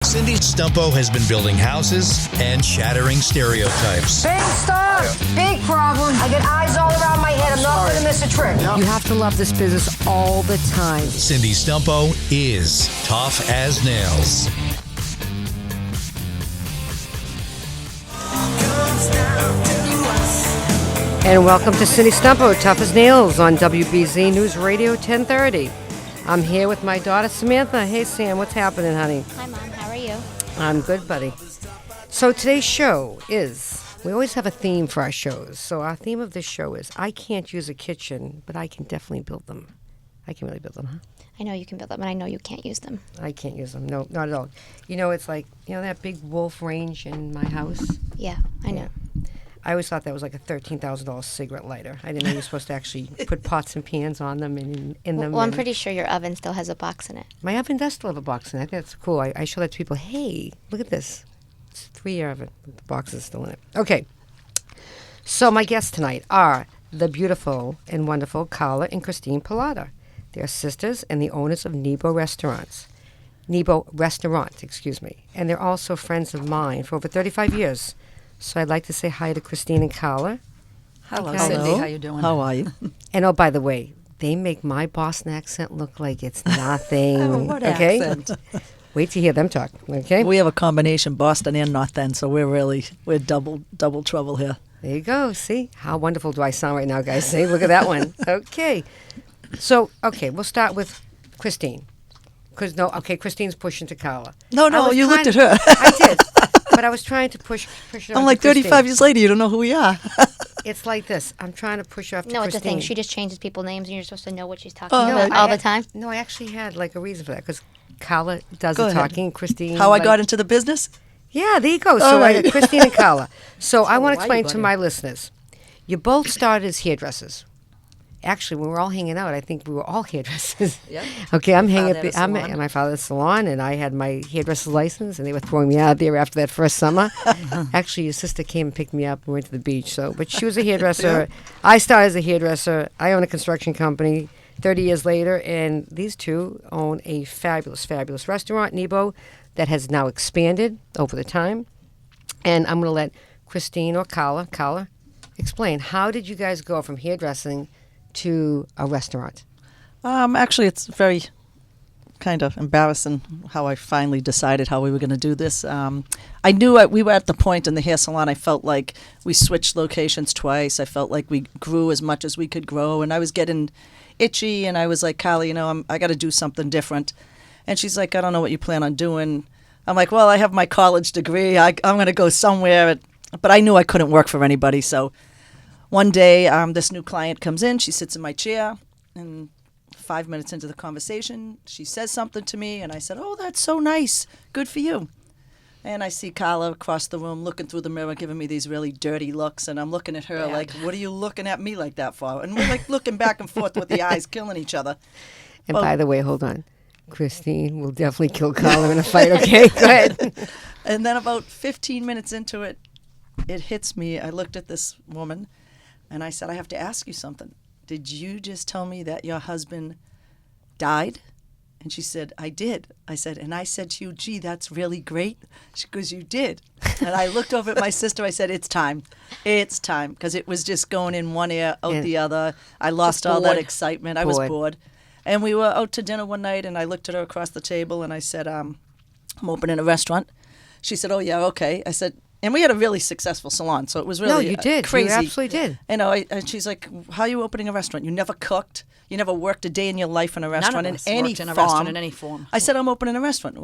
Cindy Stumpo has been building houses and shattering stereotypes. Big stuff, big problem. I get eyes all around my head. I'm not going to miss a trick. You have to love this business all the time. Cindy Stumpo is tough as nails. And welcome to Cindy Stumpo, Tough as Nails on WBZ News Radio 1030. I'm here with my daughter Samantha. Hey Sam, what's happening, honey? Hi Mom, how are you? I'm good, buddy. So today's show is, we always have a theme for our shows. So our theme of this show is, I can't use a kitchen, but I can definitely build them. I can really build them, huh? I know you can build them, and I know you can't use them. I can't use them. No, not at all. You know, it's like, you know that big wolf range in my house? Yeah, I know. I always thought that was like a $13,000 cigarette lighter. I didn't know you were supposed to actually put pots and pans on them and in them. Well, I'm pretty sure your oven still has a box in it. My oven does still have a box in it. I think that's cool. I show that to people. Hey, look at this. It's a 3-year oven. The box is still in it. Okay. So my guests tonight are the beautiful and wonderful Carla and Christine Pallota. They're sisters and the owners of Nebo Restaurant, excuse me. And they're also friends of mine for over 35 years. So I'd like to say hi to Christine and Carla. Hello, Hello. Cindy. How you doing? How are you? And oh, by the way, they make my Boston accent look like it's nothing. Oh, what okay? accent? Wait to hear them talk. Okay. We have a combination Boston and North End, so we're double trouble here. There you go. See how wonderful do I sound right now, guys? See, look at that one. Okay. So we'll start with Christine. Christine's pushing to Carla. No, you looked at her. I did. But I was trying to push it I'm off like to Christine. 35 years later, you don't know who we are. It's like this. I'm trying to push off to No, Christine. it's a thing. She just changes people's names, and you're supposed to know what she's talking Oh, about no, all the time. No, I actually had like a reason for that because Carla does Go the ahead. talking. Christine. How I like- got into the business? Yeah, there you go. All So right. Christine and Carla. So I want to why you explain got to in. my listeners. You both started as hairdressers. Actually, when we were all hanging out, I think we were all hairdressers. Yep. Okay, I'm hanging father at had a I'm salon. at my father's salon, and I had my hairdresser's license, and they were throwing me out there after that first summer. Actually, your sister came and picked me up and we went to the beach. But she was a hairdresser. I started as a hairdresser. I own a construction company 30 years later, and these two own a fabulous, fabulous restaurant, Nebo, that has now expanded over the time. And I'm going to let Christine or Carla, explain, how did you guys go from hairdressing to a restaurant? Actually, it's very kind of embarrassing how I finally decided how we were going to do this. I knew we were at the point in the hair salon, I felt like we switched locations twice. I felt like we grew as much as we could grow, and I was getting itchy, and I was like, Carla, I got to do something different. And she's like, I don't know what you plan on doing. I'm like, well, I have my college degree. I'm going to go somewhere. But I knew I couldn't work for anybody. So one day, this new client comes in. She sits in my chair. And 5 minutes into the conversation, she says something to me. And I said, oh, that's so nice. Good for you. And I see Carla across the room looking through the mirror, giving me these really dirty looks. And I'm looking at her like, what are you looking at me like that for? And we're like looking back and forth with the eyes killing each other. And by the way, hold on. Christine will definitely kill Carla in a fight, okay? Go ahead. And then about 15 minutes into it, it hits me. I looked at this woman, and I said, I have to ask you something. Did you just tell me that your husband died? And she said, I did. I said, and I said to you, gee, that's really great. She goes, you did. And I looked over at my sister. I said, it's time. It's time. Because it was just going in one ear, out the other. I lost all that excitement. I was bored. And we were out to dinner one night, and I looked at her across the table, and I said, I'm opening a restaurant. She said, oh, yeah, okay. I said, and we had a really successful salon, so it was really No, you did. crazy. You absolutely did. And she's like, how are you opening a restaurant? You never cooked. You never worked a day in your life in a restaurant None of us in any worked in a form. restaurant in any form. I said, I'm opening a restaurant.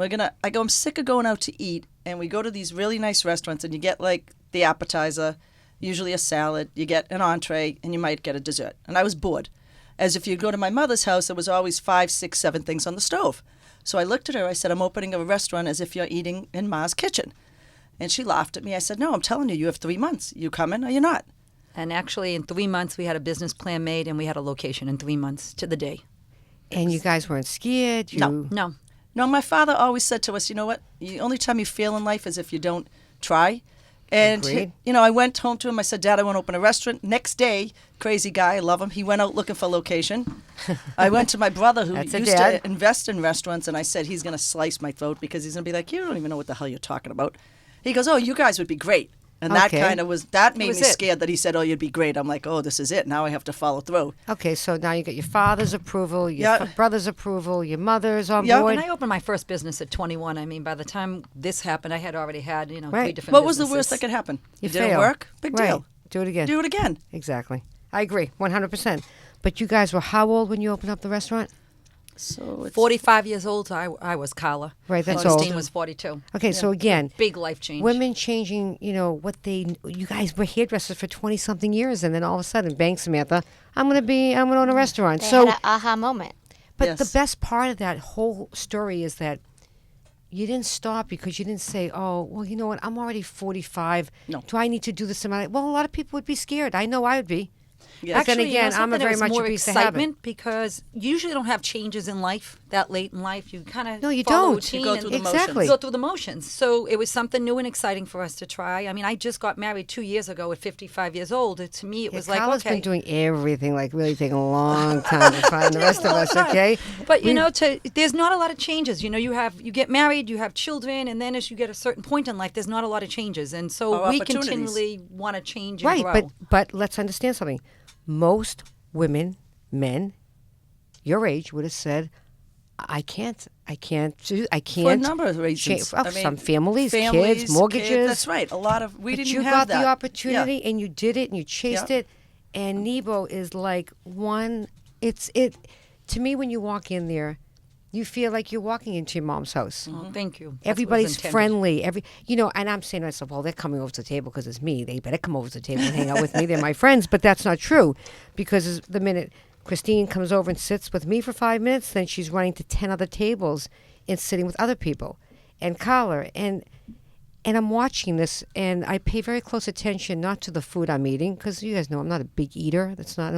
I'm sick of going out to eat, and we go to these really nice restaurants, and you get like the appetizer, usually a salad, you get an entree, and you might get a dessert. And I was bored. As if you go to my mother's house, there was always 5, 6, 7 things on the stove. So I looked at her. I said, I'm opening a restaurant as if you're eating in Ma's kitchen. And she laughed at me. I said, no, I'm telling you, you have 3 months. You coming or you're not? And actually, in 3 months, we had a business plan made, and we had a location in 3 months to the day. And you guys weren't scared? No. No, my father always said to us, you know what? The only time you fail in life is if you don't try. And, Agreed. I went home to him. I said, Dad, I want to open a restaurant. Next day, crazy guy, I love him. He went out looking for location. I went to my brother who That's a used dad. to invest in restaurants, and I said, he's going to slice my throat because he's going to be like, you don't even know what the hell you're talking about. He goes, oh, you guys would be great. And that Okay. kind of that made me scared that he said, oh, you'd be great. I'm like, oh, this is it. Now I have to follow through. Okay, so now you got your father's approval, your brother's approval, your mother's on Yeah. board. And I opened my first business at 21. I mean, by the time this happened, I had already had, 3 Right. different What was businesses. the worst that could happen? You It didn't fail. work? Big Right. deal. Do it again. Do it again. Exactly. I agree, 100%. But you guys were how old when you opened up the restaurant? So it's 45 years old, I was Carla. Right, that's Christine old. was 42. Okay, so again, Big life change. women changing, you guys were hairdressers for 20-something years, and then all of a sudden, bang, Samantha, I'm going to own a restaurant. They So, had an aha moment. but Yes. the best part of that whole story is that you didn't stop because you didn't say, oh, well, you know what, I'm already 45. No. Do I need to do this in my life? Well, a lot of people would be scared. I know I would be. Yes. But then Actually, again, I'm a something very that was much a more piece of habit. excitement because you usually don't have changes in life that late in life. You kind of No, you follow don't. routine You go and through the Exactly. motions. go through the motions. So it was something new and exciting for us to try. I mean, I just got married 2 years ago at 55 years old. To me, it was like, Carla's okay. been doing everything, like really taking a long time to find the rest of us, okay? But there's not a lot of changes. You get married, you have children, and then as you get a certain point in life, there's not a lot of changes, and so Or we opportunities. continually want to change and Right, grow. but let's understand something. Most women, men, your age would have said, I can't. For a number of reasons. Some families, kids, mortgages. That's right. A lot of, we But didn't you even got have that. the opportunity Yeah. and you did it and you chased Yeah. it. And Nebo is like to me, when you walk in there, you feel like you're walking into your mom's house. Oh, thank you. That's what was Everybody's intended. friendly. And I'm saying to myself, well, they're coming over to the table because it's me. They better come over to the table and hang out with me. They're my friends. But that's not true, because the minute Christine comes over and sits with me for 5 minutes, then she's running to 10 other tables and sitting with other people. And Carla, and I'm watching this, and I pay very close attention, not to the food I'm eating, because you guys know I'm not a big eater. That's not,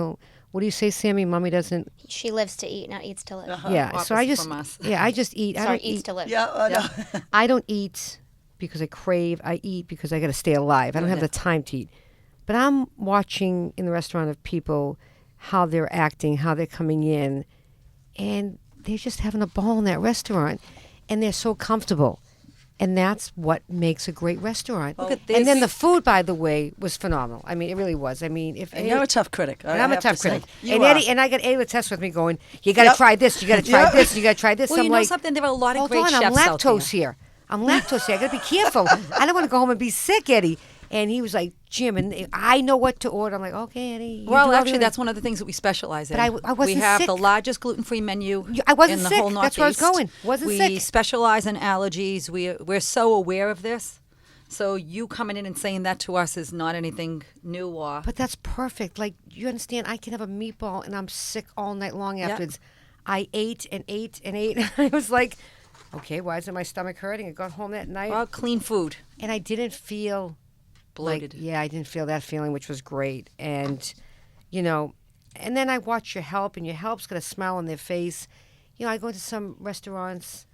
what do you say, Sammy? Mommy doesn't. She lives to eat, not eats to live. Yeah, so I Opposite just, from us. I just eat. I Sorry, don't eats eat. to live. Yeah. I don't eat because I crave. I eat because I got to stay alive. I don't have the time to eat. But I'm watching in the restaurant of people how they're acting, how they're coming in, and they're just having a ball in that restaurant, and they're so comfortable. And that's what makes a great restaurant. Look at And then this. the food, by the way, was phenomenal. I mean, it really was. I mean, if And you're a tough critic. and I'm a have to tough say. critic. You And are. Eddie and I got Eddie Latesse with me going, you got to Yep. try this, you got to try Yep. this, you got to try this. Well, I'm you know like, something? There are a lot of hold great on, I'm chefs out lactose there. here. I'm lactose here. I got to be careful. I don't want to go home and be sick, Eddie. And he was like, Jim, and I know what to order. I'm like, okay, Eddie. you Well, do actually, everything." that's one of the things that we specialize in. But I wasn't we have sick. the largest gluten-free menu I wasn't in the sick. whole That's where I was Northeast. going. Wasn't we sick. specialize in allergies. We're so aware of this. So you coming in and saying that to us is not anything new or... But that's perfect. Like, you understand, I can have a meatball and I'm sick all night long afterwards. I ate and ate and ate. I was like, okay, why isn't my stomach hurting? I got home that night Well, clean food. and I didn't feel Bloated. like, I didn't feel that feeling, which was great. And, and then I watch your help, and your help's got a smile on their face. I go to some restaurants.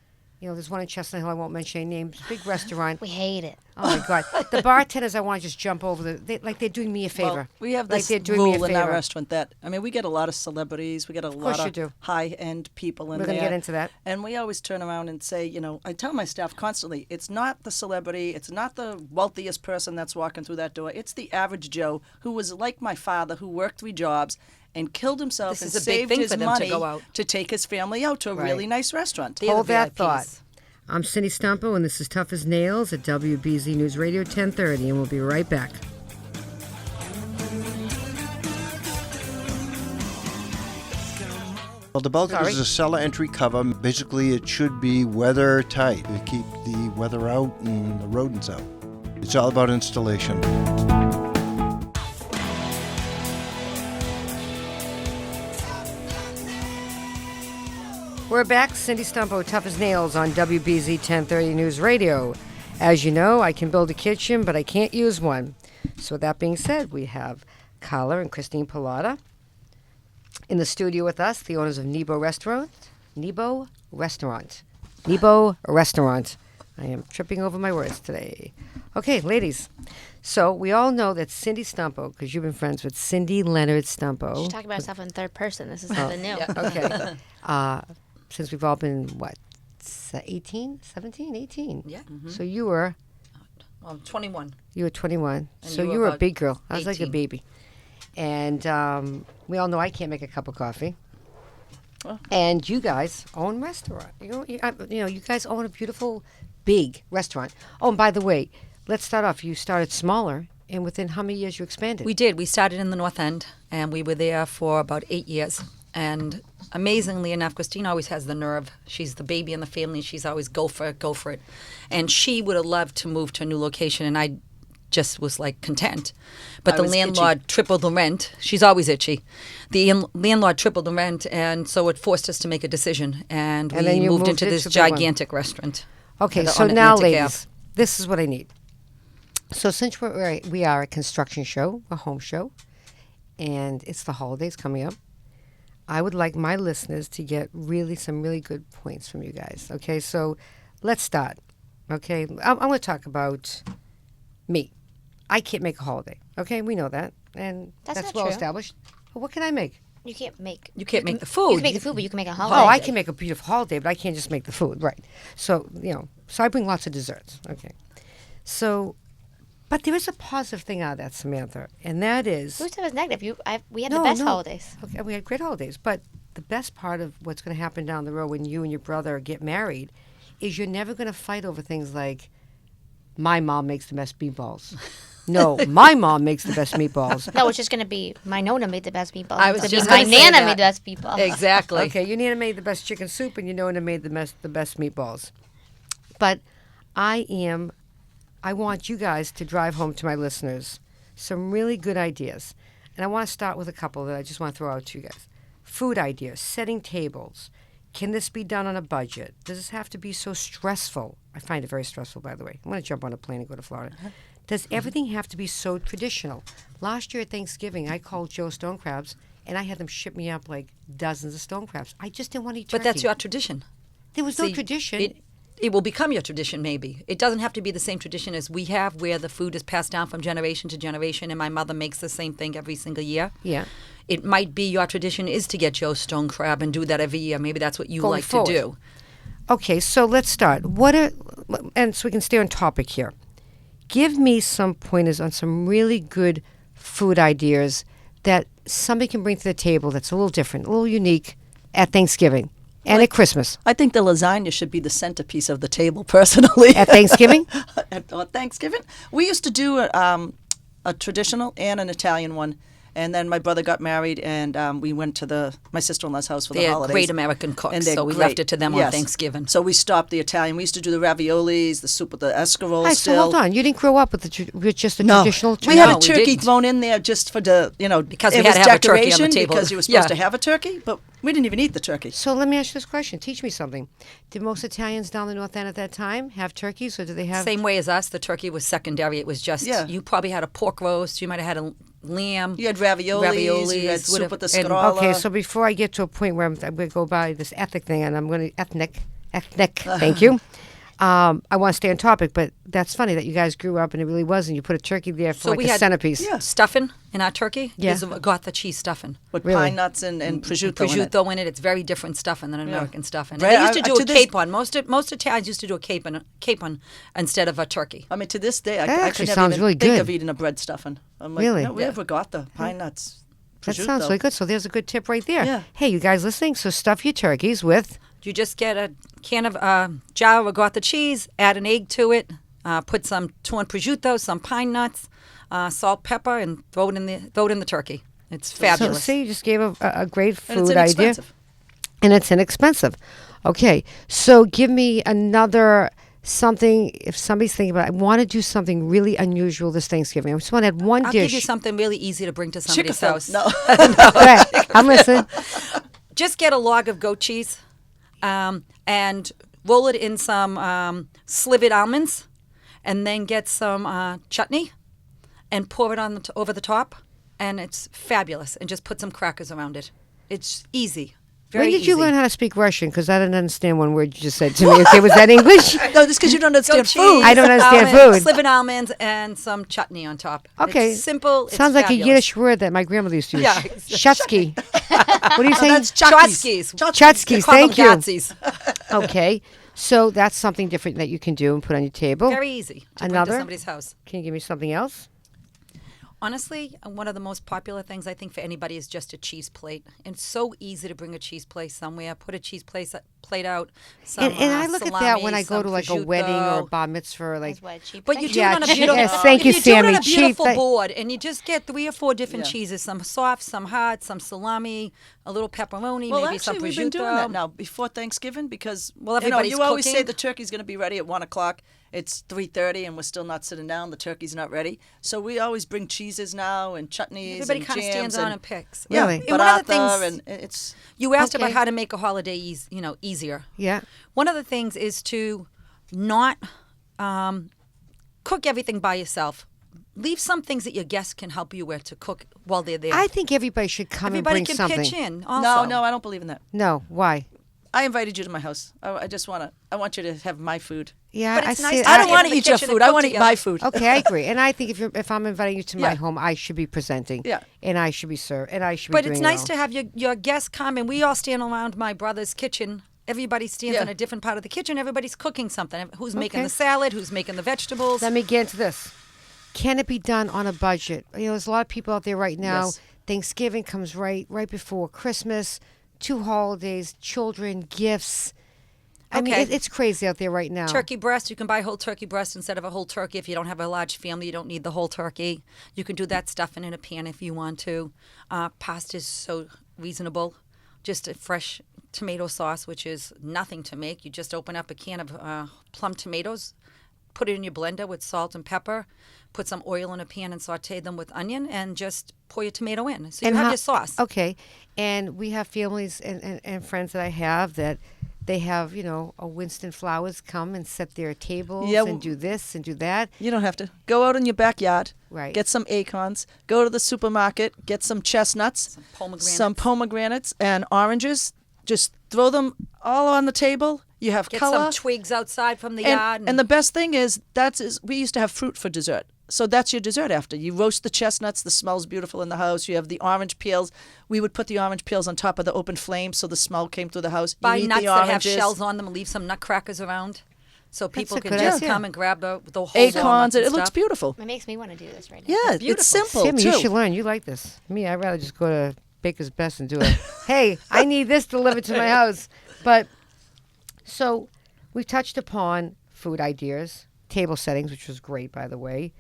There's one in Chestnut Hill. I won't mention any names. Big restaurant. We hate it. Oh my God! The bartenders, I want to just jump over. Like they're doing me a favor. Well, we have like this they're doing me a rule in our favor. restaurant that, we get a lot of celebrities. We get a lot you of do. high-end people in We're there. gonna get into that. And we always turn around and say, I tell my staff constantly, it's not the celebrity, it's not the wealthiest person that's walking through that door. It's the average Joe who was like my father, who worked 3 jobs and killed himself This and is a big saved thing his for them to money go out. to take his family out to a really nice restaurant. They're Hold the that VIPs. thought. I'm Cindy Stumpo, and this is Tough as Nails at WBZ News Radio 1030, and we'll be right back. Well, the bulk Sorry. is a cellar entry cover. Basically, it should be weather tight to keep the weather out and the rodents out. It's all about installation. We're back. Cindy Stumpo, Tough as Nails on WBZ 1030 News Radio. As you know, I can build a kitchen, but I can't use one. So with that being said, we have Carla and Christine Pallota in the studio with us, the owners of Nebo Restaurant. Nebo Restaurant. Nebo Restaurant. I am tripping over my words today. Okay, ladies. So we all know that Cindy Stumpo, because you've been friends with Cindy Leonard Stumpo. You should talk about yourself in third person. This is something new. Okay. Since we've all been, what, 18, 17, 18? Yeah. So you were 21. 21. And So you you were were a about big girl. I was like a 18. baby. And we all know I can't make a cup of coffee. And you guys own a restaurant. You guys own a beautiful, big restaurant. Oh, and by the way, let's start off. You started smaller, and within how many years you expanded? We did. We started in the North End, and we were there for about 8 years. And amazingly enough, Christine always has the nerve. She's the baby in the family. She's always go for it. And she would have loved to move to a new location, and I just was like content. But I the was landlord tripled the rent. She's always itchy. The landlord tripled the rent, and so it forced us to make a decision. And we then you moved moved into it this to the big one. gigantic restaurant. Okay, on so now, Atlantic ladies, this is what I need. So since we are a construction show, a home show, and it's the holidays coming up, I would like my listeners to get some really good points from you guys. Okay, so let's start. Okay, I'm going to talk about me. I can't make a holiday. Okay, we know that, and That's not well true. established. But what can I make? You can't make. You can't make the You food. can make the food, but you can make a holiday. Oh, I can make a beautiful holiday, but I can't just make the food, right? So so I bring lots of desserts. Okay, so, but there is a positive thing out of that, Samantha, and that is Who said it was negative? We had the best holidays. Okay, we had great holidays, but the best part of what's going to happen down the road when you and your brother get married is you're never going to fight over things like my mom makes the best meatballs. No, my mom makes the best meatballs. No, it's just going to be my Nona made the best meatballs. I was It's gonna just be my gonna say Nana that. made the best meatballs. Exactly. Okay, you Nana made the best chicken soup, and you Nona made the best meatballs. But I want you guys to drive home to my listeners some really good ideas. And I want to start with a couple that I just want to throw out to you guys. Food ideas, setting tables. Can this be done on a budget? Does this have to be so stressful? I find it very stressful, by the way. I'm going to jump on a plane and go to Florida. Does everything have to be so traditional? Last year at Thanksgiving, I called Joe Stone Crabs, and I had them ship me up like dozens of stone crabs. I just didn't want to eat turkey. But that's your tradition. There was no See, tradition. It will become your tradition, maybe. It doesn't have to be the same tradition as we have, where the food is passed down from generation to generation, and my mother makes the same thing every single year. Yeah. It might be your tradition is to get Joe's stone crab and do that every year. Maybe that's what you Going like forward. to do. Okay, so let's start. And so we can stay on topic here. Give me some pointers on some really good food ideas that somebody can bring to the table that's a little different, a little unique at Thanksgiving and at Christmas. I think the lasagna should be the centerpiece of the table, personally. At Thanksgiving? On Thanksgiving, we used to do a traditional and an Italian one. And then my brother got married, and we went to my sister-in-law's house for the They're holidays. great American cooks, And they're so we great. left it to them on Yes. Thanksgiving. So we stopped the Italian. We used to do the raviolis, the soup with the escargots All right, still. so hold on. You didn't grow up with just the No, traditional we had No, a we turkey didn't. thrown in there just for the, Because it we had was to have a turkey on the decoration table. because you were supposed Yeah. to have a turkey, but we didn't even eat the turkey. So let me ask you this question. Teach me something. Did most Italians down the North End at that time have turkeys, or did they have... Same way as us, the turkey was secondary. It was just, Yeah. you probably had a pork roast, you might have had a lamb. You had raviolis, you had soup with the and- scrolla. Okay, so before I get to a point where I'm going to go by this ethnic thing, and I'm going to ethnic, thank you. I want to stay on topic, but that's funny that you guys grew up and it really wasn't. You put a turkey there for So like we a had centerpiece. stuffing in our turkey. Yeah. There's got the cheese stuffing. with Really? pine nuts and prosciutto, in it. Prosciutto in it. It's very different stuffing than American stuffing. And Right, they used to I- do to a this- capon. Most Italians used to do a capon instead of a turkey. I mean, to this day, I That could actually never sounds even really think good. of eating a bread stuffing. I'm like, Really? no, we never got the pine nuts. That prosciutto. sounds really good. So there's a good tip right there. Yeah. Hey, you guys listening? So stuff your turkeys with... You just get a can of jar of ricotta cheese, add an egg to it, put some torn prosciutto, some pine nuts, salt, pepper, and throw it in the turkey. It's fabulous. So see, you just gave a great And it's food idea. inexpensive. And it's inexpensive. Okay, so give me another something. If somebody's thinking about, I want to do something really unusual this Thanksgiving. I just want to add one I'll dish. give you something really easy to bring to somebody's Chicken house. No. Go ahead. I'm listening. Just get a log of goat cheese and roll it in some slivered almonds, and then get some chutney and pour it on over the top, and it's fabulous. And just put some crackers around it. It's easy, Very When did you easy. learn how to speak Russian? Because I didn't understand one word you just said to me. Okay, was that English? No, just because you don't understand Goat food. cheese, I don't understand almonds, food. Slivered almonds and some chutney on top. Okay. It's simple. It's Sounds like a fabulous. Yiddish word that my grandmother used to use. Yeah. Shutsky. What do you say? That's Chotskis. Chotskis, They call them thank you. Gatsies. Okay. So that's something different that you can do and put on your table. Very easy to bring Another? to somebody's house. Can you give me something else? Honestly, one of the most popular things I think for anybody is just a cheese plate. And it's so easy to bring a cheese plate somewhere. Put a cheese plate out. Some, And I look at that salami, when I go some to like a wedding or a prosciutto. bar mitzvah, or like That's what cheap. But you do Yeah, it on a cheap. beautiful. Yes, thank you, if you do it on Sammy. a beautiful Cheap. board, and you just get 3 or 4 different Yeah. cheeses, some soft, some hard, some salami, a little pepperoni, Well, maybe actually, some prosciutto. we've been doing that now before Thanksgiving because Well, everybody's you always say cooking. the turkey's going to be ready at 1 o'clock. It's 3:30 and we're still not sitting down. The turkey's not ready, so we always bring cheeses now and chutneys Everybody and kind of jams stands on and and picks. yeah, Really? And one of the paratha, things and it's you asked about Okay. how to make a holiday easier. yeah. One of the things is to not cook everything by yourself. Leave some things that your guests can help you with to cook while they're there. I think everybody should come Everybody and bring can something. pitch in. Also. no, I don't believe in that. No, why? I invited you to my house. I just I want you to have my food. Yeah, But I it's see. nice it. to I don't get want in to the eat your kitchen and food. I cook want to eat together. my food. Okay, I agree, and I think if I'm inviting you to my Yeah. home, I should be presenting. Yeah. And I should be served, and I should be. But doing it's it nice all. to have your guests come, and we all stand around my brother's kitchen. Everybody stands Yeah. in a different part of the kitchen. Everybody's cooking something. Who's making Okay. the salad? Who's making the vegetables? Let me get into this. Can it be done on a budget? You know, there's a lot of people out there right now. Yes. Thanksgiving comes right before Christmas. 2 holidays, children, gifts. I mean, Okay. it's crazy out there right now. Turkey breast, you can buy whole turkey breast instead of a whole turkey. If you don't have a large family, you don't need the whole turkey. You can do that stuffing in a pan if you want to. Pasta is so reasonable. Just a fresh tomato sauce, which is nothing to make. You just open up a can of plum tomatoes, put it in your blender with salt and pepper, put some oil in a pan and saute them with onion, and just pour your tomato in. So you have your sauce. Okay. And we have families and friends that I have that they have, you know, a Winston Flowers come and set their tables Yeah, and do this and do that. You don't have to. Go out in your backyard. Right. Get some acorns. Go to the supermarket. Get some chestnuts. Some pomegranates and oranges. Just throw them all on the table. You have Get color. some twigs outside from the yard. And the best thing is we used to have fruit for dessert. So that's your dessert after. You roast the chestnuts. The smell's beautiful in the house. You have the orange peels. We would put the orange peels on top of the open flame so the smell came through the house. Buy you eat nuts the that have oranges. shells on them and leave some nutcrackers around so people a can good just idea. come and grab the whole Acorns. walnuts and It looks stuff. beautiful. It makes me want to do this right now. Yeah, beautiful. it's simple Sammy, too. you should learn. You like this. Me, I'd rather just go to Baker's Best and do it. Hey, I need this delivered to my house. But so we touched upon food ideas, table settings, which was great, by the way.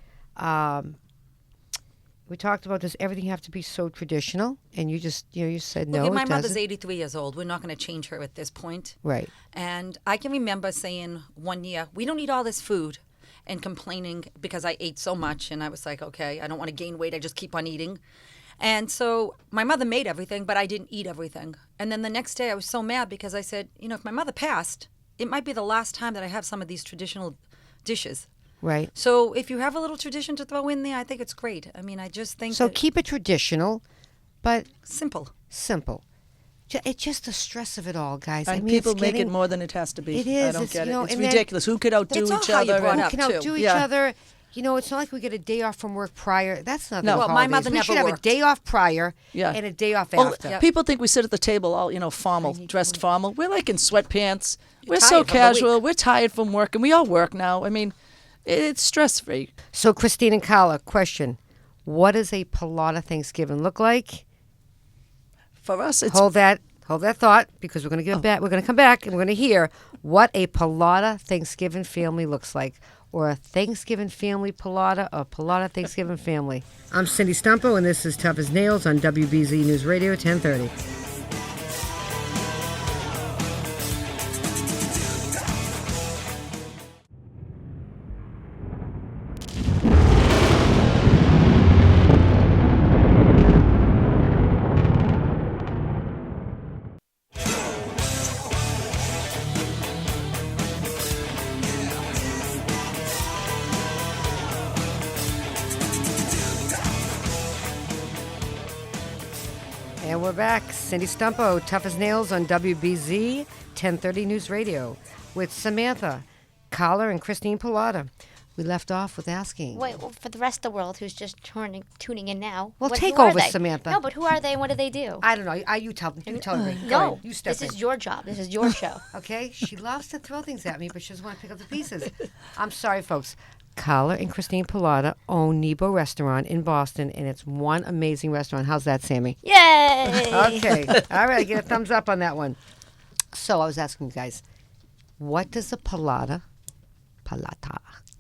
We talked about, does everything have to be so traditional? And you just, you said no, Look, my it mother's doesn't. 83 years old. We're not going to change her at this point. Right. And I can remember saying one year, we don't eat all this food, and complaining because I ate so much. And I was like, okay, I don't want to gain weight. I just keep on eating. And so my mother made everything, but I didn't eat everything. And then the next day I was so mad because I said, if my mother passed, it might be the last time that I have some of these traditional dishes. Right. So if you have a little tradition to throw in there, I think it's great. I mean, I just think So that keep it traditional, but simple. simple. It's just the stress of it all, guys. I And mean, people it's make it getting, more than it has to be. It is. I don't It's, get you it. know, It's and then- ridiculous. Who could outdo It's all each how you other? brought and- up. can too. outdo each Yeah. other. It's not like we get a day off from work prior. That's not No. the Well, my holidays. mother We never should have a worked. day off prior Yeah. and a day off Well, after. people think we sit at the table all, formal, dressed formal. We're like in sweatpants. We're tired so from the casual. week. We're tired from work, and we all work now. I mean, it's stress-free. So, Christine and Carla, question. What does a Pallota Thanksgiving look like? For us, it's Hold that thought, because we're going to give it back. We're going to come back and we're going to hear what a Pallota Thanksgiving family looks like, or a Thanksgiving family Pallota, or Pallota Thanksgiving family. I'm Cindy Stumpo, and this is Tough as Nails on WBZ News Radio 1030. we're back. Cindy Stumpo, Tough as Nails on WBZ 1030 News Radio with Samantha, Carla, and Christine Pallota. We left off with asking. Wait, well, for the rest of the world who's just tuning in now. Well, who take are over, they? Samantha. No, but who are they and what do they do? I don't know. You tell me. Go No, ahead. You step this in. is your job. This is your show. Okay? She loves to throw things at me, but she doesn't want to pick up the pieces. I'm sorry, folks. Carla and Christine Pallota own Nebo restaurant in Boston, and it's one amazing restaurant. How's that, Sammy? Yay! Okay. All right. Get a thumbs up on that one. So I was asking you guys, what does a Pallota,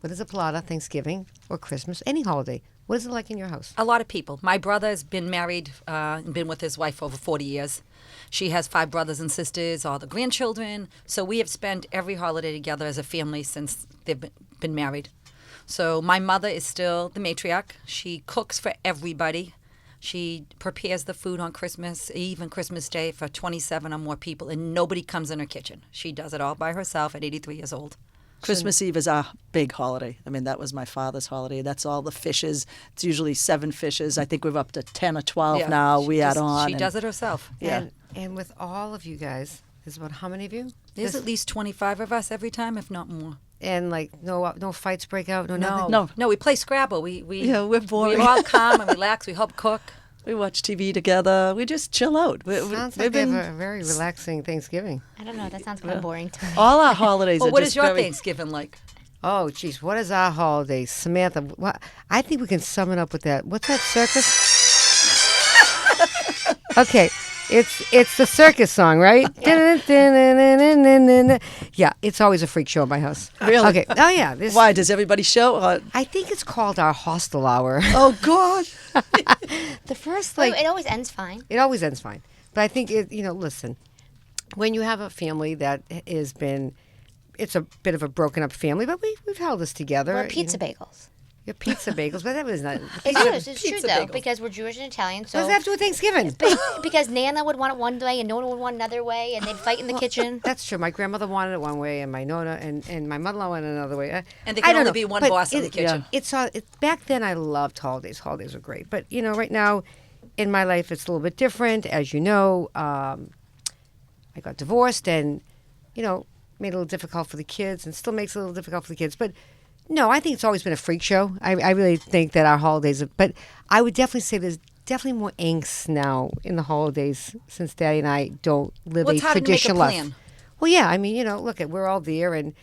what is a Pallota, Thanksgiving or Christmas, any holiday, what is it like in your house? A lot of people. My brother has been married and been with his wife for over 40 years. She has 5 brothers and sisters, all the grandchildren. So we have spent every holiday together as a family since they've been married. So my mother is still the matriarch. She cooks for everybody. She prepares the food on Christmas Eve and Christmas Day for 27 or more people, and nobody comes in her kitchen. She does it all by herself at 83 years old. Christmas Eve is our big holiday. I mean, that was my father's holiday. That's all the fishes. It's usually 7 fishes. I think we're up to 10 or 12 Yeah, now. she We add on. She does it herself. Yeah. And with all of you guys, there's about how many of you? There's at least 25 of us every time, if not more. And like no fights break out, nothing? No. We play Scrabble. We're boring. We're all calm and relax. We help cook. We watch TV together. We just chill out. Sounds like they have a very relaxing Thanksgiving. I don't know. That sounds kind of boring to me. all our holidays Well, are what just is your very, Thanksgiving like? Oh, geez, what is our holiday? Samantha, I think we can sum it up with that. What's that circus? Okay, it's the circus song, right? Yeah, it's always a freak show at my house. Really? Okay. Oh, yeah. Why, does everybody show? I think it's called our hostel hour. Oh, God. The first, Well, it always ends fine. it always ends fine. But I think, listen, when you have a family that has been, it's a bit of a broken up family, but we've held this together. We're pizza bagels. Your pizza bagels, but that was not. It's true pizza though, bagels. because we're Jewish and Italian. What So does that have to do with Thanksgiving? because Nana would want it one way and Nona would want another way, and they'd fight in the kitchen. That's true. My grandmother wanted it one way, and my Nona and my mother-in-law wanted it another way. And there I can don't only know, be one but boss in the kitchen. It's back then. I loved holidays. Holidays were great, but right now, in my life, it's a little bit different. As you know, I got divorced, and made it a little difficult for the kids, and still makes it a little difficult for the kids, but. No, I think it's always been a freak show. I really think that our holidays, but I would definitely say there's definitely more angst now in the holidays since Daddy and I don't live Well, a it's hard to make a traditional life. plan. Well, yeah, I mean, look, we're all there, and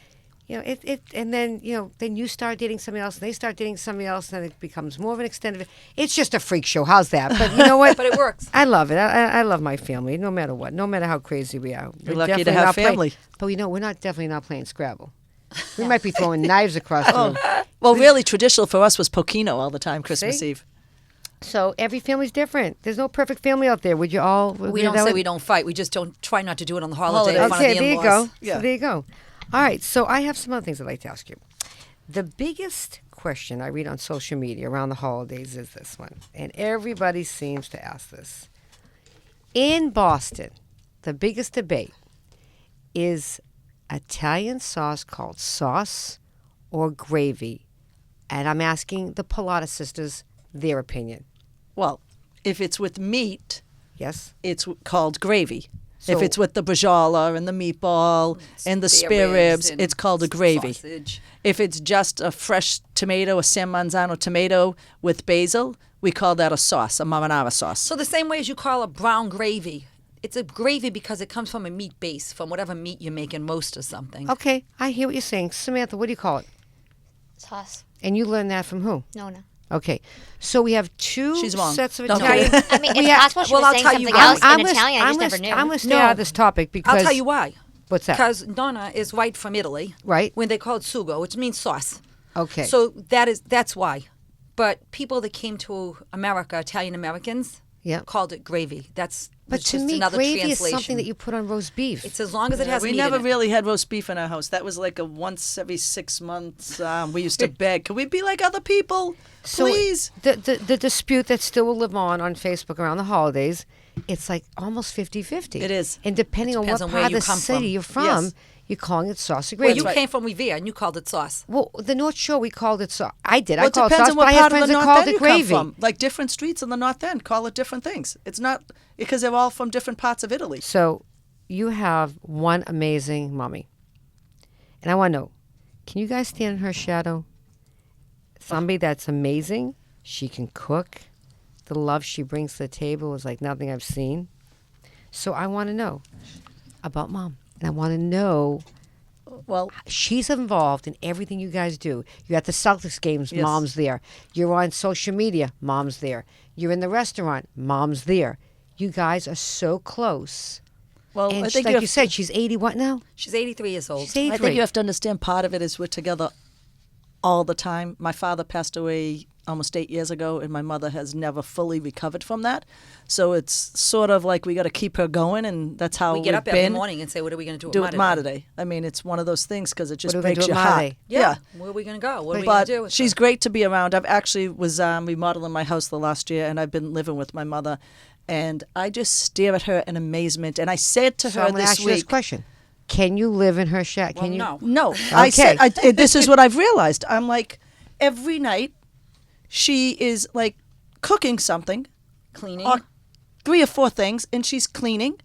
and then then you start dating somebody else, and they start dating somebody else, and it becomes more of an extended. It's just a freak show. How's that? But you know what? But it works. I love it. I love my family, no matter what, no matter how crazy we are. You're We're lucky to definitely have not family. But we're definitely not playing Scrabble. We might be throwing knives across the room. Well, really, traditional for us was Pochino all the time, Christmas See? Eve. So every family's different. There's no perfect family out there. Would you all? We don't say we don't fight. We just don't try not to do it on the holiday in front Okay, of the there you in-laws. go. Yeah. So there you go. All right. So I have some other things I'd like to ask you. The biggest question I read on social media around the holidays is this one, and everybody seems to ask this. In Boston, the biggest debate is Italian sauce called sauce or gravy, and I'm asking the Pallota sisters their opinion. Well, if it's with meat, Yes. it's called gravy. So- if it's with the bajala and the meatball and the spare ribs, and it's called a gravy. sausage. If it's just a fresh tomato, a San Manzano tomato with basil, we call that a sauce, a marinara sauce. So the same way as you call a brown gravy, it's a gravy because it comes from a meat base, from whatever meat you're making, most or something. Okay, I hear what you're saying. Samantha, what do you call it? Sauce. And you learned that from who? Nona. Okay, so we have two She's wrong. sets of No, Italian. I mean, it's Yeah, possible she well, was I'll saying tell you something why. else in gonna- Italian. I just gonna- never knew. I'm going to stay out of this topic because I'll tell you why. What's that? Because Nonna is white from Italy. Right. When they call it sugo, which means sauce. Okay. So that's why. But people that came to America, Italian Americans, Yeah. called it gravy. That's But to just me, another gravy translation. is something that you put on roast beef. It's as long as it has we meat never in it. really had roast beef in our house. That was like a once every 6 months. We used to beg, can we be like other people? So Please. the dispute that still will live on Facebook around the holidays, it's like almost 50-50. It is. And depending on what depends on where part you of the come city from. you're from, Yes. You're calling it saucy Well, gravy. you came from Revere and you called it sauce. Well, the North Shore, we called it sauce. I did. Well, I it called it depends sauce, on but what I had part of friends the that North called End it you gravy. come from. Like different streets in the North End call it different things. It's not because they're all from different parts of Italy. So you have one amazing mommy. And I want to know, can you guys stand in her shadow? Somebody that's amazing. She can cook. The love she brings to the table is like nothing I've seen. So I want to know about Mom. And I want to know, Well, she's involved in everything you guys do. You're at the Celtics games, Yes. Mom's there. You're on social media, Mom's there. You're in the restaurant, Mom's there. You guys are so close. well, And I she, think like you said, she's 80 what now? She's 83 years old. She's 83. I think you have to understand part of it is we're together all the time. My father passed away almost 8 years ago, and my mother has never fully recovered from that. So it's sort of like we got to keep her going, and that's how We get we've up every been. morning and say, what are we going to do Do at it Mater Mater Day. I mean, it's one of those things because it just are we gonna breaks do your at Mater heart. Day? Yeah. Where are we going to go? What are we going But to do? with she's her? great to be around. I've actually was remodeling my house the last year, and I've been living with my mother, and I just stare at her in amazement. And I said to So her I'm going to this ask you this week, question. Can you live in her shack? Well, Can you? no. no, I Okay. said this is what I've realized. I'm like, every night she is like cooking something, Cleaning. or 3 or 4 things, and she's cleaning,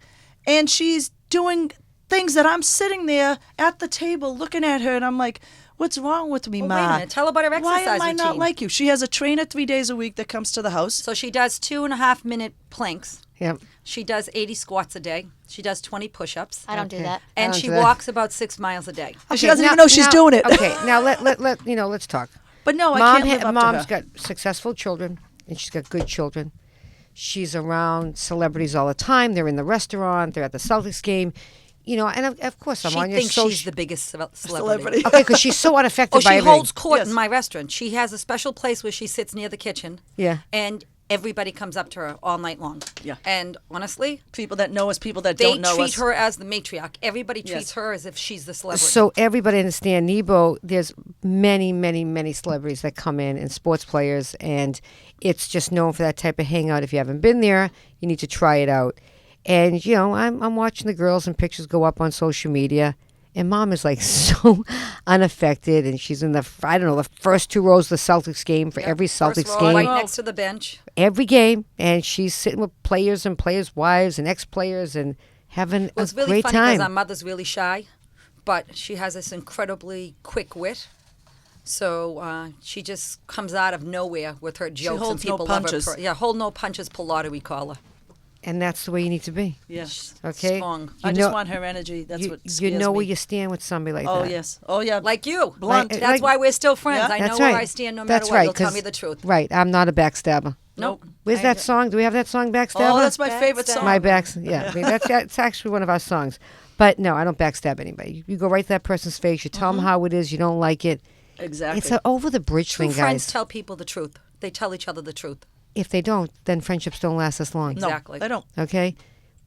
and she's doing things that I'm sitting there at the table looking at her, and I'm like, what's wrong with me, Well, Ma? wait a minute. Tell her about her Why exercise am I not routine. like you? She has a trainer 3 days a week that comes to the house. So she does 2.5-minute planks. Yep. She does 80 squats a day. She does 20 push-ups. I don't do that. And don't she do that. walks about 6 miles a day. She doesn't even know she's doing it. Okay, now let's talk. But no, I Mom can't live up Mom's to her. got successful children, and she's got good children. She's around celebrities all the time. They're in the restaurant. They're at the Celtics game. You know, and of course I'm She on your thinks social. she's the biggest celebrity. Okay, because she's so unaffected Oh, by she everything. holds court Yes. in my restaurant. She has a special place where she sits near the kitchen. Yeah. And everybody comes up to her all night long. Yeah. And honestly, People that know us, people that they don't know treat us. her as the matriarch. Everybody Yes. treats her as if she's the celebrity. So everybody understand Nebo. There's many celebrities that come in and sports players, and it's just known for that type of hangout. If you haven't been there, you need to try it out. And you know, I'm watching the girls and pictures go up on social media, and Mom is like so unaffected, and she's in the the first 2 rows of the Celtics game for every First Celtics row, game, right next to the bench. every game, and she's sitting with players and players' wives and ex-players and having Well, it's a really great funny time. because our mother's really shy, but she has this incredibly quick wit. So she just comes out of nowhere with her jokes, holds and no people love her. punches. Yeah, hold no punches, Pallota, we call her. And that's the way you need to be. Yes. Okay. Strong. I You just know- want her energy. That's you, what you scares know me. where you stand with somebody like Oh, that. yes. Oh, yeah. Like you. Blunt. Like- That's why we're still friends. Yeah. I know That's where right. I stand no matter That's what. right, You'll tell 'cause- me the truth. Right. I'm not a backstabber. Nope. Where's that song? Do we have that song, Backstabber? Oh, that's my favorite Backstab. song. My backs. Yeah, I mean, that's actually one of our songs. But no, I don't backstab anybody. You go right to that person's face. You tell them how it is. You don't like it. Exactly. It's an over the bridge True thing, friends guys. tell people the truth. They tell each other the truth. If they don't, then friendships don't last as long. no, Exactly. I don't. Okay.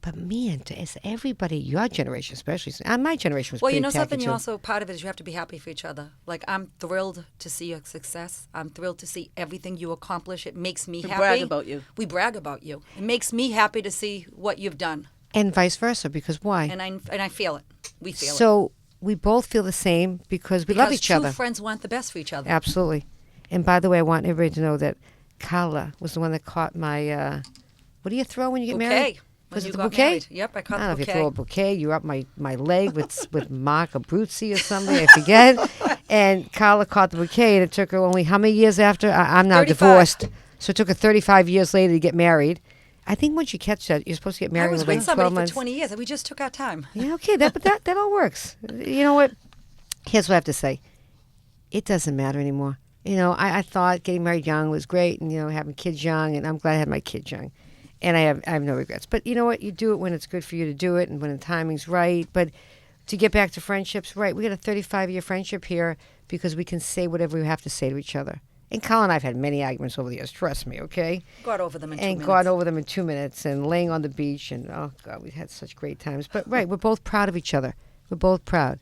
But man, it's everybody, your generation especially. My generation was Well, pretty you know tacky something. You too. also part of it is you have to be happy for each other. Like I'm thrilled to see your success. I'm thrilled to see everything you accomplish. It makes me happy. brag about you. We brag about you. It makes me happy to see what you've done, And vice versa, because why? and I feel it. We feel it. So we both feel the same because we love Because each true other. friends want the best for each other. Absolutely. And by the way, I want everybody to know that Carla was the one that caught my. What do you throw when you get married? Bouquet. When Was you it the got bouquet? married. Yep, I caught I don't know the if you throw a bouquet. bouquet. You're up my leg with Mark Abruzzi or something. I forget. And Carla caught the bouquet, and it took her only how many years after? I'm now 35. divorced, so it took her 35 years later to get married. I think once you catch that, you're supposed to get I married was within with 12 somebody for months. 20 years, and we just took our time. Yeah, okay, that all works. You know what? Here's what I have to say. It doesn't matter anymore. You know, I thought getting married young was great, and having kids young, and I'm glad I had my kids young, and I have no regrets. But you know what? You do it when it's good for you to do it, and when the timing's right. But to get back to friendships, right? We got a 35-year friendship here because we can say whatever we have to say to each other. And Carla and I have had many arguments over the years. Trust me, okay? Got over them in 2 And minutes. gone over them in 2 minutes, and laying on the beach, and oh God, we had such great times. But right, we're both proud of each other. We're both proud.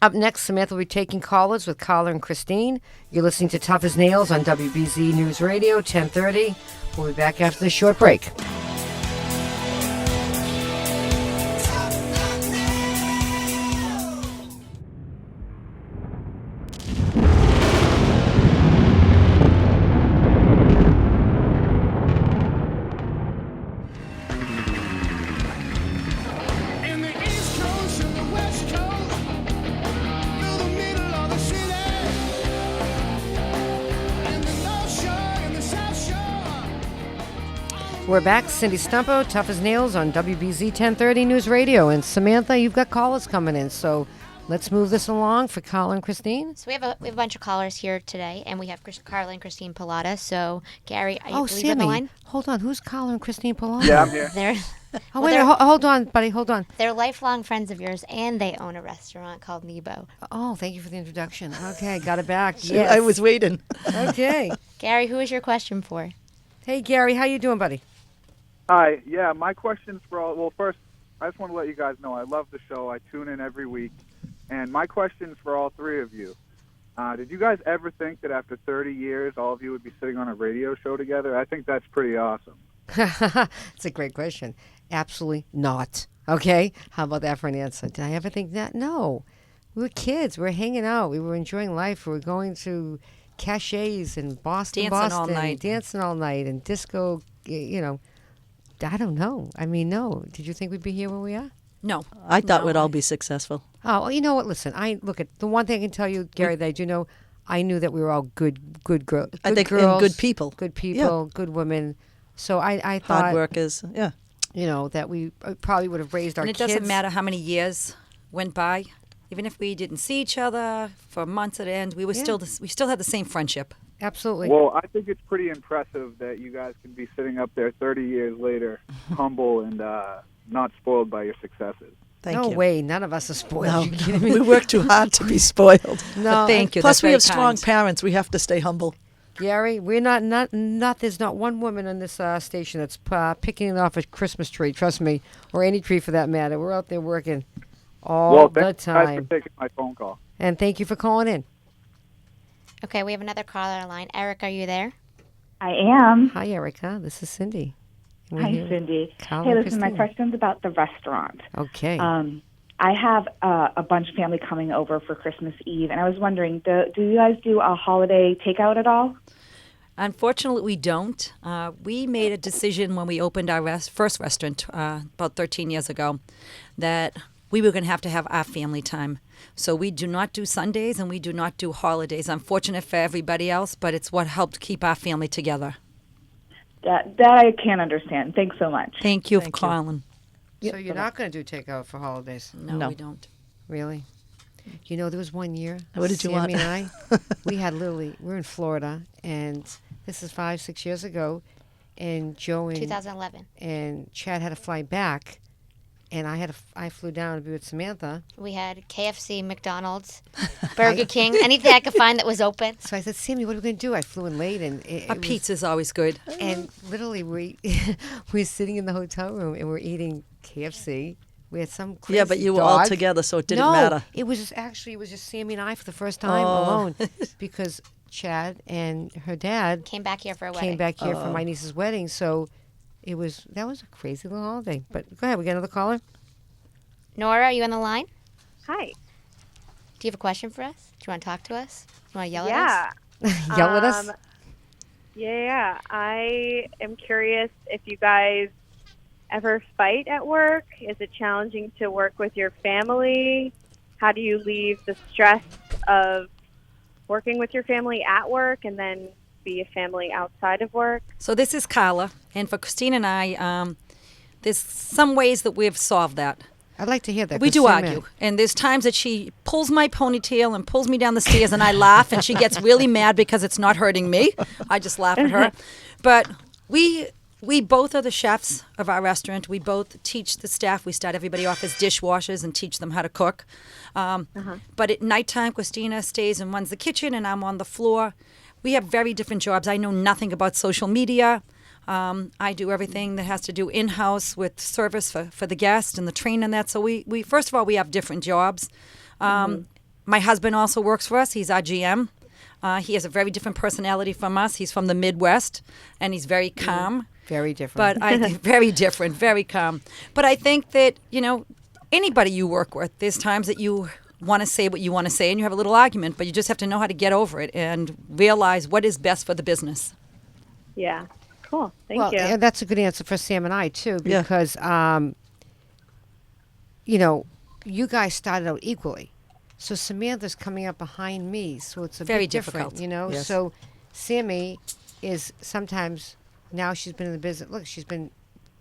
Up next, Samantha will be taking callers with Carla and Christine. You're listening to Tough as Nails on WBZ News Radio, 1030. We'll be back after this short break. We're back. Cindy Stumpo, tough as nails on WBZ 1030 News Radio. And Samantha, you've got callers coming in, so let's move this along for Carla and Christine. So we have a bunch of callers here today, and we have Carla and Christine Pallota. So Gary, I believe you're on the line. Hold on. Who's Carla and Christine Pelota? Yeah, I'm here. They're Oh, wait, hold on, buddy. Hold on. they're lifelong friends of yours, and they own a restaurant called Nebo. Oh, thank you for the introduction. Okay, got it back. Yes. I was waiting. Okay. Gary, who is your question for? Hey, Gary, how you doing, buddy? Hi. Yeah, my question's for all. Well, first, I just want to let you guys know I love the show. I tune in every week. And my question's for all three of you. Did you guys ever think that after 30 years, all of you would be sitting on a radio show together? I think that's pretty awesome. It's a great question. Absolutely not. Okay? How about that for an answer? Did I ever think that? No. We were kids. We were hanging out. We were enjoying life. We were going to cachets in Boston, dancing all night, and disco, you know. I don't know. I mean, no. Did you think we'd be here where we are? No. I thought No. we'd all be successful. Oh, well, you know what? Listen, look at the one thing I can tell you, Gary, that I do know. I knew that we were all good girls. I think, and girls, good people. good people, good women. So I thought, Hard workers. Yeah. you know, that we probably would have raised our And it kids. doesn't matter how many years went by. Even if we didn't see each other for months at end, we still had the same friendship. Absolutely. Well, I think it's pretty impressive that you guys can be sitting up there 30 years later, humble and not spoiled by your successes. Thank no you. way. None of us are spoiled. No, You kidding me? we work too hard to be spoiled. No. Thank you. Plus, That's we very have strong kind. parents. We have to stay humble. Gary, we're not. There's not one woman on this station that's picking off a Christmas tree. Trust me, or any tree for that matter. We're out there working all Well, the thanks guys for time. taking my phone call. And thank you for calling in. Okay, we have another caller on the line. Eric, are you there? I am. Hi, Erica. This is Cindy. We're Hi, here with Cindy. Carla Hey, and listen, my Christine. question's about the restaurant. Okay. I have a bunch of family coming over for Christmas Eve, and I was wondering, do you guys do a holiday takeout at all? Unfortunately, we don't. We made a decision when we opened our first restaurant about 13 years ago that we were going to have our family time. So we do not do Sundays and we do not do holidays. Unfortunate for everybody else, but it's what helped keep our family together. That I can't understand. Thanks so much. Thank you Thank for you. calling. So you're not going to do takeout for holidays? No, we don't. Really? You know, there was one year. What did you Sammy want? and I, we're in Florida, and this is 5-6 years ago, and Joe and 2011. and Chad had to fly back, and I flew down to be with Samantha. We had KFC, McDonald's, Burger King, anything I could find that was open. So I said, Sammy, what are we going to do? I flew in late, and Our pizza's always good. and literally we we're sitting in the hotel room and we're eating KFC. We had some crazy Yeah, but you were all dog. together, so it didn't no, matter. it was just Sammy and I for the first time Oh. alone because Chad and her dad Came back here for a wedding. came back here for my niece's wedding. So that was a crazy little holiday. But go ahead, we got another caller. Nora, are you on the line? Hi. Do you have a question for us? Do you want to talk to us? Do you want to yell at us? Yeah. Yell at us. Yeah. I am curious if you guys ever fight at work. Is it challenging to work with your family? How do you leave the stress of working with your family at work and then be a family outside of work? So this is Carla, and for Christine and I, there's some ways that we've solved that. I'd like to hear that. We 'cause do Sammy- argue, and there's times that she pulls my ponytail and pulls me down the stairs, and I laugh, and she gets really mad because it's not hurting me. I just laugh at her. But we both are the chefs of our restaurant. We both teach the staff. We start everybody off as dishwashers and teach them how to cook. But at nighttime, Christina stays and runs the kitchen, and I'm on the floor. We have very different jobs. I know nothing about social media. I do everything that has to do in-house with service for the guest and the train and that. So we first of all, we have different jobs. My husband also works for us. He's our GM. He has a very different personality from us. He's from the Midwest, and he's very calm. Very different. But I very different, very calm. But I think that, anybody you work with, there's times that you want to say what you want to say and you have a little argument, but you just have to know how to get over it and realize what is best for the business. Yeah. Cool. Thank well, you. yeah, that's a good answer for Sam and I too, Yeah. because you guys started out equally. So Samantha's coming up behind me, so it's a Very bit different, difficult. Yes. So Sammy is sometimes now she's been in the business. Look, she's been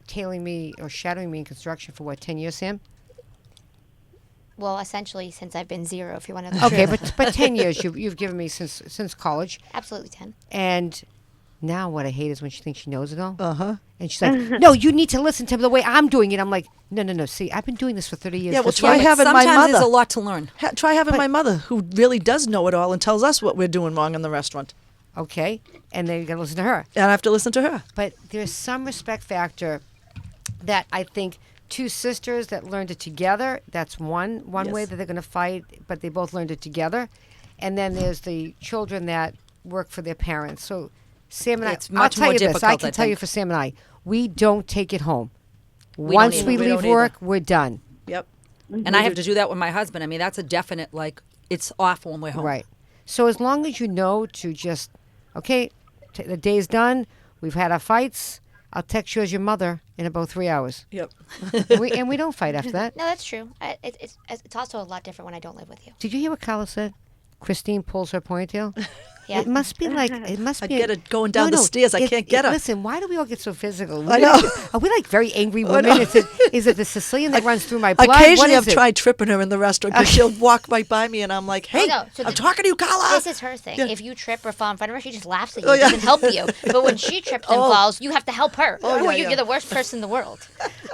tailing me or shadowing me in construction for what, 10 years, Sam? Well, essentially, since I've been 0, if you want to. Okay, but 10 years you've given me since college. Absolutely 10. And now what I hate is when she thinks she knows it all. Uh-huh. And she's like, no, you need to listen to the way I'm doing it. I'm like, no. See, I've been doing this for 30 years. Yeah, well, That's try why- having my Sometimes mother. there's a lot to learn. Try having my mother, who really does know it all and tells us what we're doing wrong in the restaurant. Okay, and then you got to listen to her. And I have to listen to her. But there's some respect factor that I think two sisters that learned it together, that's one way that they're going to fight, but they both learned it together. And then there's the children that work for their parents. So Sam and It's I'll much tell more you this. I difficult, can I tell you think. for Sam and I, we don't take it home. We Once don't we either. We leave don't work, we're done. Yep. And I have to do that with my husband. I mean, that's a definite, like, it's off when we're home. Right. So as long as you know to just, okay, the day's done. We've had our fights. I'll text you as your mother in about 3 hours. Yep. and we don't fight after that. No, that's true. It's also a lot different when I don't live with you. Did you hear what Carla said? Christine pulls her ponytail. Yeah. It must be like it must I be. get it going down the stairs. I can't get her. Listen, why do we all get so physical? I know. Are we like very angry I women? know. Is it the Sicilian that runs through my blood? What Occasionally, is I've it? tried tripping her in the restaurant because she'll walk right by me and I'm like, hey, no, so I'm talking to you, Carla. This is her thing. Yeah. If you trip or fall in front of her, she just laughs at you. Oh, It yeah. doesn't help you. But when she trips and falls, you have to help her. yeah, You're yeah. the worst person in the world.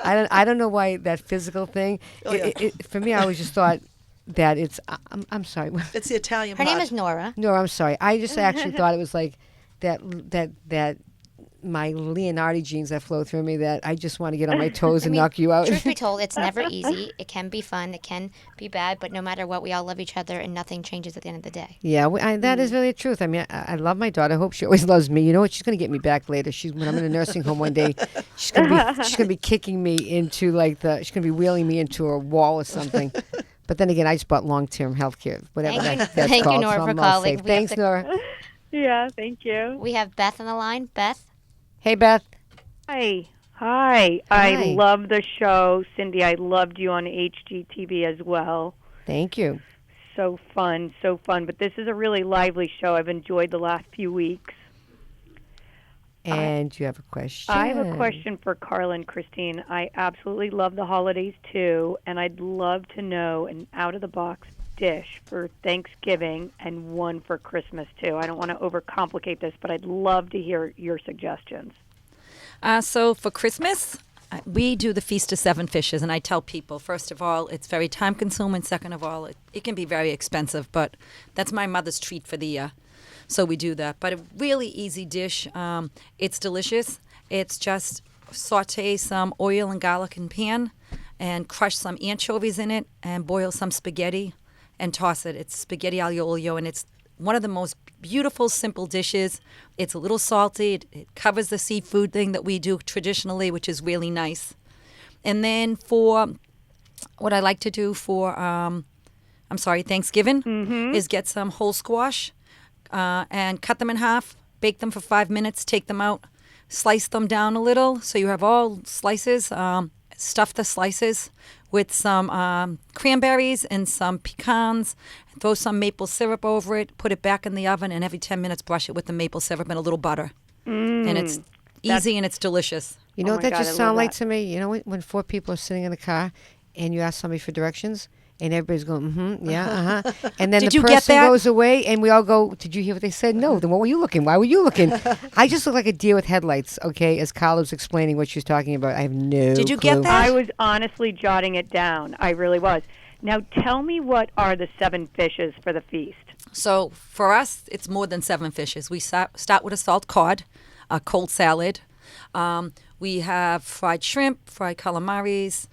I don't know why that physical thing. yeah. For me, I always just thought that it's. I'm sorry. It's the Italian Her name part. is Nora. No, I'm sorry. I just actually thought it was like that my Leonardo genes that flow through me that I just want to get on my toes and knock you out. Truth be told, it's never easy. It can be fun. It can be bad. But no matter what, we all love each other, and nothing changes at the end of the day. Yeah, that is really the truth. I mean, I love my daughter. I hope she always loves me. You know what? She's going to get me back later. When I'm in a nursing home one day, she's going to be kicking me into she's going to be wheeling me into a wall or something. But then again, I just bought long-term health care, whatever that's Thank you, called. Nora, so for I'm all calling. safe. We have Thanks, to- Nora. Yeah, thank you. We have Beth on the line. Beth? Hey, Beth. Hi. Hi. I love the show. Cindy, I loved you on HGTV as well. Thank you. So fun, so fun. But this is a really lively show. I've enjoyed the last few weeks. And you have a question. I have a question for Carla and Christine. I absolutely love the holidays, too, and I'd love to know an out-of-the-box dish for Thanksgiving and one for Christmas, too. I don't want to overcomplicate this, but I'd love to hear your suggestions. So for Christmas, we do the Feast of Seven Fishes, and I tell people, first of all, it's very time-consuming. Second of all, it can be very expensive, but that's my mother's treat for the year. So we do that. But a really easy dish. It's delicious. It's just saute some oil and garlic in pan and crush some anchovies in it and boil some spaghetti and toss it. It's spaghetti aglio olio, and it's one of the most beautiful, simple dishes. It's a little salty. It covers the seafood thing that we do traditionally, which is really nice. And then for what I like to do for, Thanksgiving is get some whole squash and cut them in half, bake them for 5 minutes, take them out, slice them down a little so you have all slices, stuff the slices with some cranberries and some pecans, throw some maple syrup over it, put it back in the oven, and every 10 minutes brush it with the maple syrup and a little butter. And it's easy and it's delicious. You know Oh what my that God, just I sound love like that. to me? You know when 4 people are sitting in a car and you ask somebody for directions and everybody's going, yeah, and then Did the you get person that? goes away and we all go, did you hear what they said? No. Then what were you looking? Why were you looking? I just look like a deer with headlights, okay, as Carla was explaining what she was talking about. I have no Did you get clue. that? I was honestly jotting it down. I really was. Now, tell me, what are the 7 fishes for the feast? So for us, it's more than 7 fishes. We start with a salt cod, a cold salad. We have fried shrimp, fried calamaris.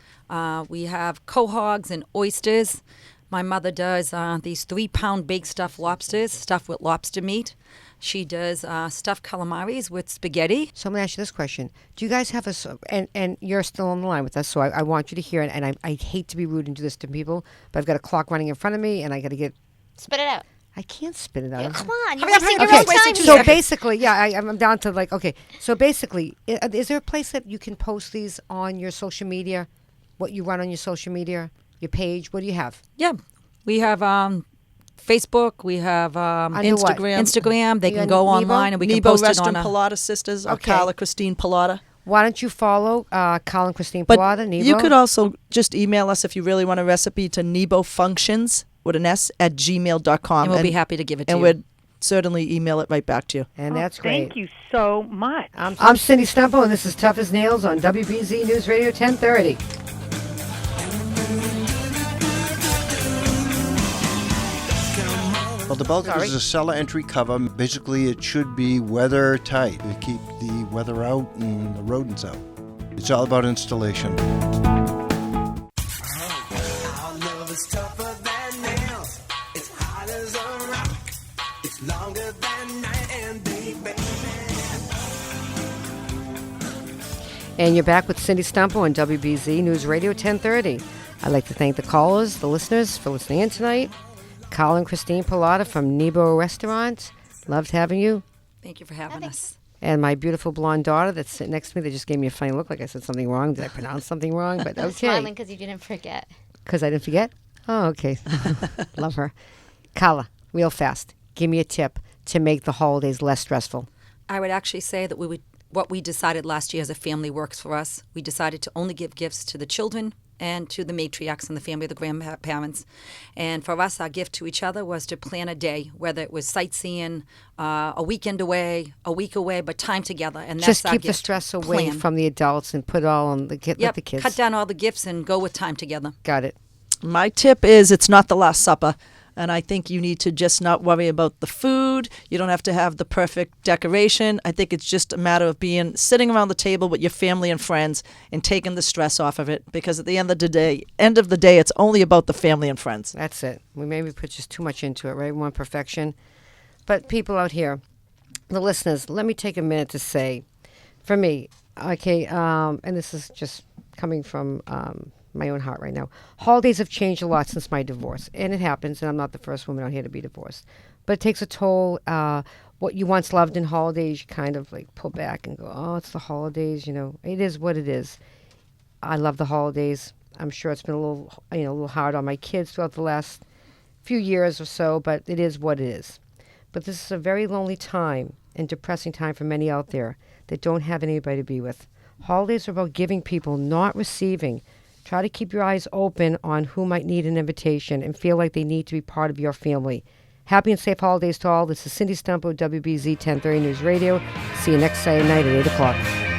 We have quahogs and oysters. My mother does these 3-pound baked stuffed lobsters, stuffed with lobster meat. She does stuffed calamaris with spaghetti. So I'm going to ask you this question. Do you guys have and you're still on the line with us, so I want you to hear it, and I hate to be rude and do this to people, but I've got a clock running in front of me, and I got to get... Spit it out. I can't spit it out. Come on. You're Hurry up, wasting hurry your up, own wasting time two So here. basically, yeah, I'm down to okay. So basically, is there a place that you can post these on your social media? What you run on your social media, your page? What do you have? Yeah, we have Facebook. We have Under what? Instagram. They You can on go Nebo? online and we can Nebo post it Rest on and a... Pallota Sisters or Okay. Carla Christine Pallota. Why don't you follow Carla and Christine But Pallota, Nebo? you could also just email us if you really want a recipe to nebofunctions with an S at gmail.com. And we'll be happy to give it to and you. we'd certainly email it right back to you. And that's great. Thank you so much. I'm Cindy Stumpo, and this is Tough as Nails on WBZ News Radio 1030. Well, the bulkhead is a cellar entry cover. Basically, it should be weather tight to keep the weather out and the rodents out. It's all about installation. And you're back with Cindy Stumpo on WBZ News Radio 1030. I'd like to thank the callers, the listeners, for listening in tonight. Carla and Christine Pallota from Nebo Restaurant. Loved having you. Thank you for having us. And my beautiful blonde daughter that's sitting next to me, they just gave me a funny look like I said something wrong. Did I pronounce something wrong? But I'm okay. smiling because you didn't forget. Because I didn't forget? Oh, okay. Love her. Carla, real fast, give me a tip to make the holidays less stressful. I would actually say that what we decided last year as a family works for us. We decided to only give gifts to the children and to the matriarchs in the family, the grandparents. And for us, our gift to each other was to plan a day, whether it was sightseeing, a weekend away, a week away, but time together. And that's Just our keep the gift. stress away Plan. from the adults and put it all on the, let Yep, the kids. cut down all the gifts and go with time together. Got it. My tip is it's not the Last Supper. And I think you need to just not worry about the food. You don't have to have the perfect decoration. I think it's just a matter of sitting around the table with your family and friends and taking the stress off of it. Because at the end of the day, it's only about the family and friends. That's it. We maybe put just too much into it, right? We want perfection. But people out here, the listeners, let me take a minute to say, for me, okay, and this is just coming from my own heart right now. Holidays have changed a lot since my divorce, and it happens, and I'm not the first woman out here to be divorced. But it takes a toll. What you once loved in holidays, you kind of like pull back and go, oh, it's the holidays, you know. It is what it is. I love the holidays. I'm sure it's been a little hard on my kids throughout the last few years or so, but it is what it is. But this is a very lonely time and depressing time for many out there that don't have anybody to be with. Holidays are about giving people, not receiving. Try to keep your eyes open on who might need an invitation and feel like they need to be part of your family. Happy and safe holidays to all. This is Cindy Stumpo, WBZ 1030 News Radio. See you next Saturday night at 8 o'clock.